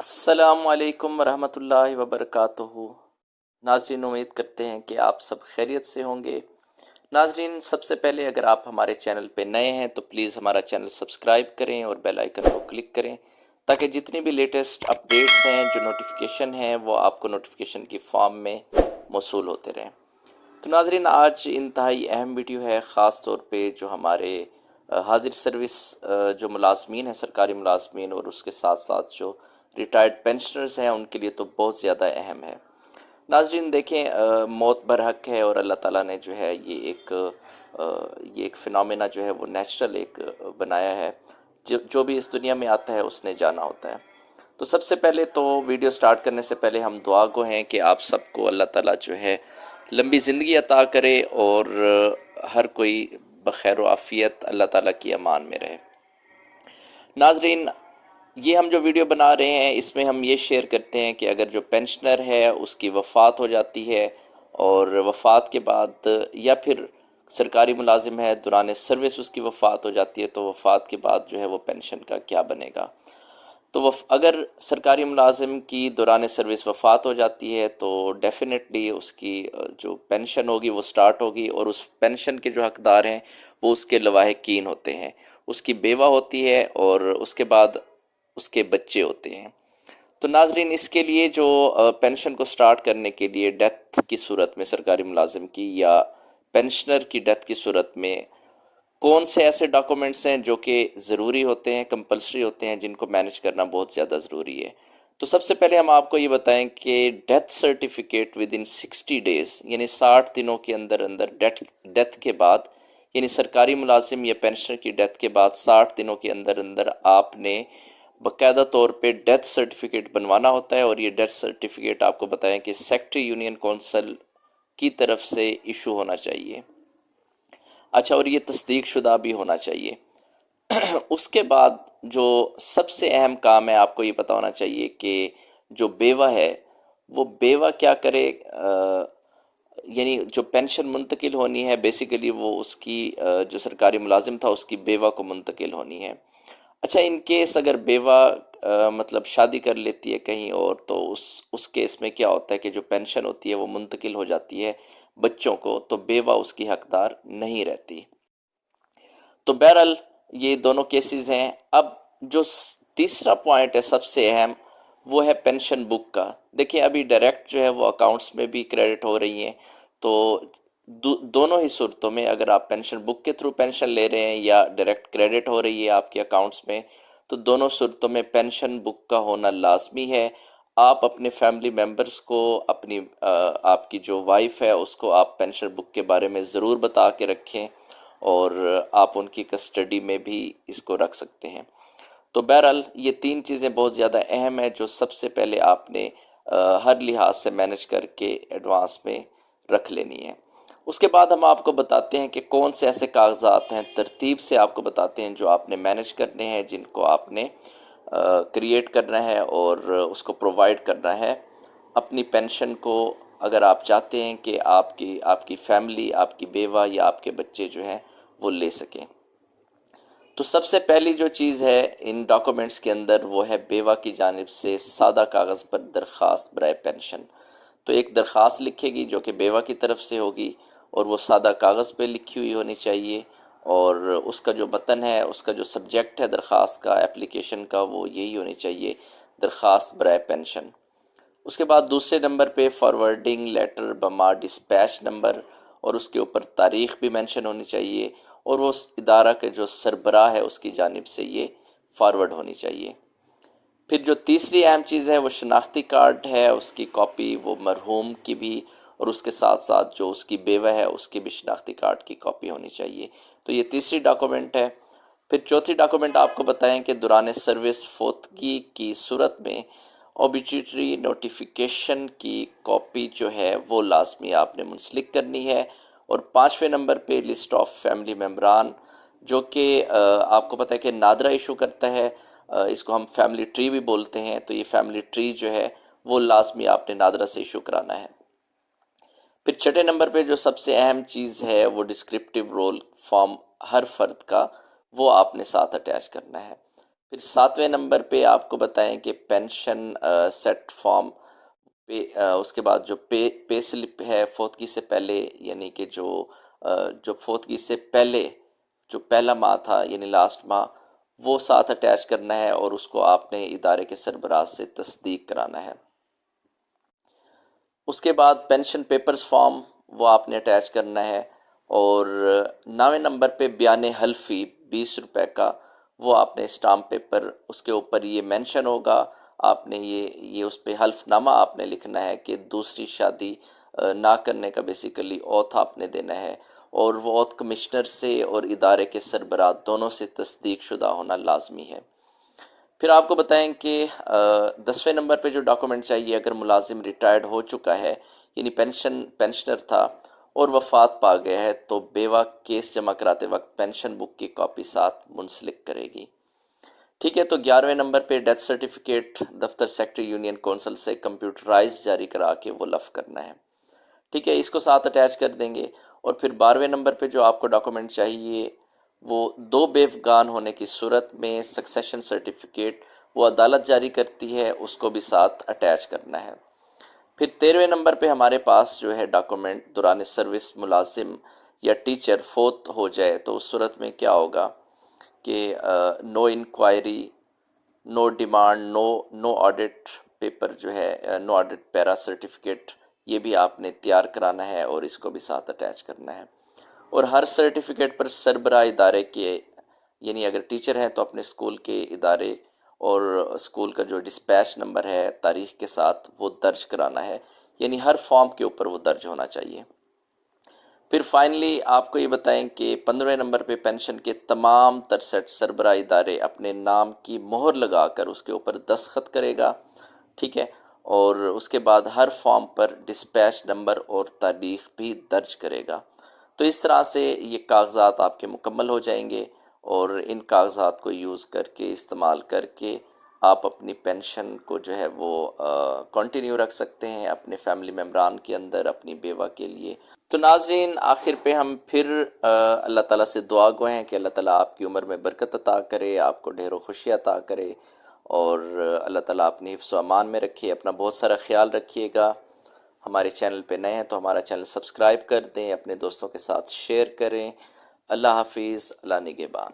السلام علیکم ورحمۃ اللہ وبرکاتہ۔ ناظرین، امید کرتے ہیں کہ آپ سب خیریت سے ہوں گے۔ ناظرین، سب سے پہلے اگر آپ ہمارے چینل پہ نئے ہیں تو پلیز ہمارا چینل سبسکرائب کریں اور بیل آئیکن کو کلک کریں تاکہ جتنی بھی لیٹسٹ اپڈیٹس ہیں، جو نوٹیفیکیشن ہیں، وہ آپ کو نوٹیفیکیشن کی فارم میں موصول ہوتے رہیں۔ تو ناظرین، آج انتہائی اہم ویڈیو ہے، خاص طور پہ جو ہمارے حاضر سروس جو ملازمین ہیں، سرکاری ملازمین، اور اس کے ساتھ ساتھ جو ریٹائرڈ پینشنرز ہیں، ان کے لیے تو بہت زیادہ اہم ہے۔ ناظرین دیکھیں، موت برحق ہے، اور اللہ تعالیٰ نے جو ہے یہ ایک فنامنا جو ہے وہ نیچرل ایک بنایا ہے۔ جو بھی اس دنیا میں آتا ہے اس نے جانا ہوتا ہے۔ تو سب سے پہلے تو ویڈیو سٹارٹ کرنے سے پہلے ہم دعا گو ہیں کہ آپ سب کو اللہ تعالیٰ جو ہے لمبی زندگی عطا کرے، اور ہر کوئی بخیر و عافیت اللہ تعالیٰ کی امان میں رہے۔ ناظرین، یہ ہم جو ویڈیو بنا رہے ہیں اس میں ہم یہ شیئر کرتے ہیں کہ اگر جو پینشنر ہے اس کی وفات ہو جاتی ہے، اور وفات کے بعد، یا پھر سرکاری ملازم ہے دوران سروس اس کی وفات ہو جاتی ہے، تو وفات کے بعد جو ہے وہ پینشن کا کیا بنے گا۔ تو اگر سرکاری ملازم کی دوران سروس وفات ہو جاتی ہے تو ڈیفینیٹلی اس کی جو پینشن ہوگی وہ سٹارٹ ہوگی، اور اس پینشن کے جو حقدار ہیں وہ اس کے لواحقین ہوتے ہیں، اس کی بیوہ ہوتی ہے، اور اس کے بعد اس کے بچے ہوتے ہیں۔ تو ناظرین، اس کے لیے جو پینشن کو سٹارٹ کرنے کے لیے ڈیتھ کی صورت میں سرکاری ملازم کی، یا پینشنر کی ڈیتھ کی صورت میں کون سے ایسے ڈاکومنٹس ہیں جو کہ ضروری ہوتے ہیں، کمپلسری ہوتے ہیں، جن کو مینیج کرنا بہت زیادہ ضروری ہے۔ تو سب سے پہلے ہم آپ کو یہ بتائیں کہ death certificate within 60 days, یعنی 60 دنوں کے اندر اندر ڈیتھ کے بعد، یعنی سرکاری ملازم یا پینشنر کی ڈیتھ کے بعد 60 دنوں کے اندر اندر آپ نے باقاعدہ طور پہ ڈیتھ سرٹیفکیٹ بنوانا ہوتا ہے، اور یہ ڈیتھ سرٹیفکیٹ آپ کو بتائیں کہ سیکٹری یونین کونسل کی طرف سے ایشو ہونا چاہیے۔ اچھا، اور یہ تصدیق شدہ بھی ہونا چاہیے۔ اس کے بعد جو سب سے اہم کام ہے، آپ کو یہ پتہ ہونا چاہیے کہ جو بیوہ ہے وہ بیوہ کیا کرے، یعنی جو پینشن منتقل ہونی ہے بیسیکلی وہ اس کی جو سرکاری ملازم تھا اس کی بیوہ کو منتقل ہونی ہے۔ اچھا، ان کیس اگر بیوہ مطلب شادی کر لیتی ہے کہیں اور، تو اس کیس میں کیا ہوتا ہے کہ جو پینشن ہوتی ہے وہ منتقل ہو جاتی ہے بچوں کو، تو بیوہ اس کی حقدار نہیں رہتی۔ تو بہرحال یہ دونوں کیسز ہیں۔ اب جو تیسرا پوائنٹ ہے سب سے اہم، وہ ہے پینشن بک کا۔ دیکھیں، ابھی ڈائریکٹ جو ہے وہ اکاؤنٹس میں بھی کریڈٹ ہو رہی ہیں، تو دونوں ہی صورتوں میں اگر آپ پینشن بک کے تھرو پینشن لے رہے ہیں یا ڈائریکٹ کریڈٹ ہو رہی ہے آپ کے اکاؤنٹس میں، تو دونوں صورتوں میں پینشن بک کا ہونا لازمی ہے۔ آپ اپنے فیملی ممبرز کو، آپ کی جو وائف ہے اس کو آپ پینشن بک کے بارے میں ضرور بتا کے رکھیں، اور آپ ان کی کسٹڈی میں بھی اس کو رکھ سکتے ہیں۔ تو بہرحال یہ تین چیزیں بہت زیادہ اہم ہیں جو سب سے پہلے آپ نے ہر لحاظ سے مینج کر کے ایڈوانس میں رکھ لینی ہے۔ اس کے بعد ہم آپ کو بتاتے ہیں کہ کون سے ایسے کاغذات ہیں، ترتیب سے آپ کو بتاتے ہیں جو آپ نے مینج کرنے ہیں، جن کو آپ نے کریٹ کرنا ہے اور اس کو پرووائڈ کرنا ہے اپنی پینشن کو، اگر آپ چاہتے ہیں کہ آپ کی فیملی، آپ کی بیوہ یا آپ کے بچے جو ہیں وہ لے سکیں۔ تو سب سے پہلی جو چیز ہے ان ڈاکومنٹس کے اندر، وہ ہے بیوہ کی جانب سے سادہ کاغذ پر درخواست برائے پینشن۔ تو ایک درخواست لکھے گی جو کہ بیوہ کی طرف سے ہوگی، اور وہ سادہ کاغذ پہ لکھی ہوئی ہونی چاہیے، اور اس کا جو متن ہے، اس کا جو سبجیکٹ ہے درخواست کا، اپلیکیشن کا، وہ یہی ہونی چاہیے، درخواست برائے پینشن۔ اس کے بعد دوسرے نمبر پہ فارورڈنگ لیٹر بما ڈسپیچ نمبر، اور اس کے اوپر تاریخ بھی مینشن ہونی چاہیے، اور وہ اس ادارہ کے جو سربراہ ہے اس کی جانب سے یہ فارورڈ ہونی چاہیے۔ پھر جو تیسری اہم چیز ہے وہ شناختی کارڈ ہے، اس کی کاپی وہ مرحوم کی بھی، اور اس کے ساتھ ساتھ جو اس کی بیوہ ہے اس کی بھی شناختی کارڈ کی کاپی ہونی چاہیے۔ تو یہ تیسری ڈاکومنٹ ہے۔ پھر چوتھی ڈاکومنٹ آپ کو بتائیں کہ دوران سروس فوتگی کی صورت میں اوبیچویٹری نوٹیفیکیشن کی کاپی جو ہے وہ لازمی آپ نے منسلک کرنی ہے۔ اور پانچویں نمبر پہ لسٹ آف فیملی ممبران، جو کہ آپ کو پتہ ہے کہ نادرا ایشو کرتا ہے، اس کو ہم فیملی ٹری بھی بولتے ہیں، تو یہ فیملی ٹری جو ہے وہ لازمی آپ نے نادرا سے ایشو کرانا ہے۔ پھر چھٹے نمبر پہ جو سب سے اہم چیز ہے وہ ڈسکرپٹیو رول فارم ہر فرد کا، وہ آپ نے ساتھ اٹیچ کرنا ہے۔ پھر 7ویں نمبر پہ آپ کو بتائیں کہ پینشن سیٹ فارم پے، اس کے بعد جو پے سلپ ہے فوتگی سے پہلے، یعنی کہ جو فوتگی سے پہلے جو پہلا ماہ تھا یعنی لاسٹ ماہ، وہ ساتھ اٹیچ کرنا ہے اور اس کو آپ نے ادارے کے سربراہ سے تصدیق کرانا ہے۔ اس کے بعد پینشن پیپرز فارم وہ آپ نے اٹیچ کرنا ہے، اور 9ویں نمبر پہ بیان حلفی 20 روپے کا وہ آپ نے اسٹامپ پیپر، اس کے اوپر یہ مینشن ہوگا، آپ نے یہ اس پہ حلف نامہ آپ نے لکھنا ہے کہ دوسری شادی نہ کرنے کا بیسیکلی اوتھ آپ نے دینا ہے، اور وہ اوتھ کمشنر سے اور ادارے کے سربراہ دونوں سے تصدیق شدہ ہونا لازمی ہے۔ پھر آپ کو بتائیں کہ 10ویں نمبر پہ جو ڈاکومنٹ چاہیے، اگر ملازم ریٹائرڈ ہو چکا ہے یعنی پینشنر تھا اور وفات پا گیا ہے، تو بیوہ کیس جمع کراتے وقت پینشن بک کی کاپی ساتھ منسلک کرے گی۔ ٹھیک ہے، تو 11ویں نمبر پہ ڈیتھ سرٹیفکیٹ دفتر سیکٹری یونین کونسل سے کمپیوٹرائز جاری کرا کے وہ لف کرنا ہے۔ ٹھیک ہے، اس کو ساتھ اٹیچ کر دیں گے۔ اور پھر 12ویں نمبر پہ جو آپ کو ڈاکومنٹ چاہیے، وہ 2 بیوگان ہونے کی صورت میں سکسیشن سرٹیفکیٹ وہ عدالت جاری کرتی ہے، اس کو بھی ساتھ اٹیچ کرنا ہے۔ پھر 13ویں نمبر پہ ہمارے پاس جو ہے ڈاکومنٹ، دوران سروس ملازم یا ٹیچر فوت ہو جائے تو اس صورت میں کیا ہوگا کہ نو انکوائری، نو ڈیمانڈ، نو آڈٹ پیپر جو ہے، نو آڈٹ پیرا سرٹیفکیٹ، یہ بھی آپ نے تیار کرانا ہے اور اس کو بھی ساتھ اٹیچ کرنا ہے۔ اور ہر سرٹیفکیٹ پر سربراہ ادارے کے، یعنی اگر ٹیچر ہیں تو اپنے اسکول کے ادارے اور اسکول کا جو ڈسپیچ نمبر ہے تاریخ کے ساتھ وہ درج کرانا ہے، یعنی ہر فارم کے اوپر وہ درج ہونا چاہیے۔ پھر فائنلی آپ کو یہ بتائیں کہ 15ویں نمبر پہ پینشن کے تمام تر سیٹ سربراہ ادارے اپنے نام کی مہر لگا کر اس کے اوپر دستخط کرے گا، ٹھیک ہے، اور اس کے بعد ہر فارم پر ڈسپیچ نمبر اور تاریخ بھی درج کرے گا۔ تو اس طرح سے یہ کاغذات آپ کے مکمل ہو جائیں گے، اور ان کاغذات کو یوز کر کے، استعمال کر کے آپ اپنی پینشن کو جو ہے وہ کنٹینیو رکھ سکتے ہیں اپنے فیملی ممبران کے اندر، اپنی بیوہ کے لیے۔ تو ناظرین، آخر پہ ہم پھر اللہ تعالیٰ سے دعا گو ہیں کہ اللہ تعالیٰ آپ کی عمر میں برکت عطا کرے، آپ کو ڈھیر و خوشی عطا کرے، اور اللہ تعالیٰ اپنی حفظ و امان میں رکھے۔ اپنا بہت سارا خیال رکھیے گا۔ ہمارے چینل پہ نئے ہیں تو ہمارا چینل سبسکرائب کر دیں، اپنے دوستوں کے ساتھ شیئر کریں۔ اللہ حافظ، اللہ نگہبان۔